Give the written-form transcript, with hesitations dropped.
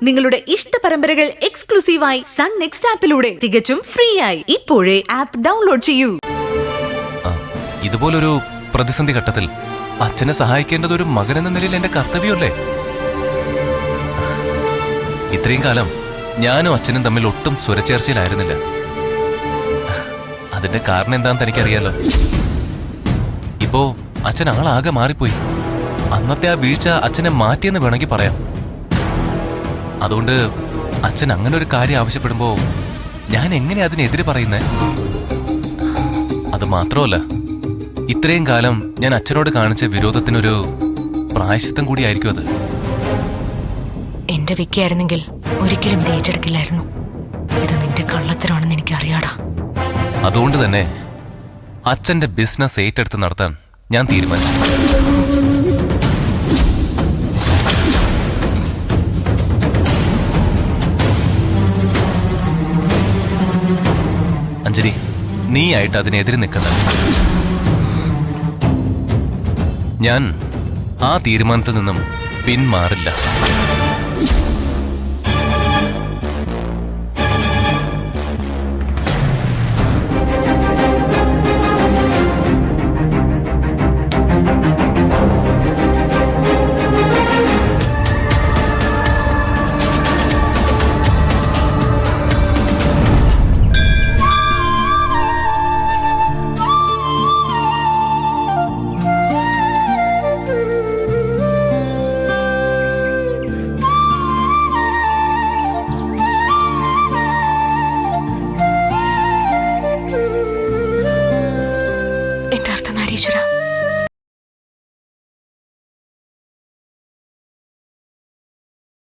നിങ്ങളുടെ ഇഷ്ട പരമ്പരകൾ എക്സ്ക്ലൂസീവായി സൺ നെക്സ്റ്റ് ആപ്പിലൂടെ തികച്ചും ഫ്രീ ആയി ഇപ്പോഴേ ആപ്പ് ഡൗൺലോഡ് ചെയ്യൂ. ഇതുപോലൊരു പ്രതിസന്ധി ഘട്ടത്തിൽ അച്ഛനെ സഹായിക്കേണ്ടത് ഒരു മകൻ എന്ന നിലയിൽ എന്റെ കർത്തവ്യമല്ലേ? ഇത്രയും കാലം ഞാനും അച്ഛനും തമ്മിൽ ഒട്ടും സ്വരച്ചേർച്ചയിലായിരുന്നില്ല. അതിന്റെ കാരണം എന്താണെന്ന് തനിക്കറിയാലോ. ഇപ്പോ അച്ഛൻ ആളാകെ മാറിപ്പോയി. അന്നത്തെ ആ വീഴ്ച അച്ഛനെ മാറ്റിയെന്ന് വേണമെങ്കിൽ പറയാം. അതുകൊണ്ട് അച്ഛൻ അങ്ങനെ ഒരു കാര്യം ആവശ്യപ്പെടുമ്പോ ഞാൻ എങ്ങനെ അതിനെതിരെ പറയുന്നേ? അത് മാത്രമല്ല, ഇത്രയും കാലം ഞാൻ അച്ഛനോട് കാണിച്ച വിരോധത്തിനൊരു പ്രായശ്ചിത്തം കൂടിയായിരിക്കും അത്. എന്റെ വിക്കിയായിരുന്നെങ്കിൽ ഒരിക്കലും ഇത് ഏറ്റെടുക്കില്ലായിരുന്നു. ഇത് നിന്റെ കള്ളത്തരമാണെന്ന് എനിക്കറിയാടാ. അതുകൊണ്ട് തന്നെ അച്ഛന്റെ ബിസിനസ് ഏറ്റെടുത്ത് നടത്താൻ ഞാൻ തീരുമാനിച്ചു. അഞ്ജലി, നീയായിട്ട് അതിനെതിരെ നിൽക്കണ്ട. ഞാൻ ആ തീരുമാനത്തിൽ നിന്നും പിന്മാറില്ല.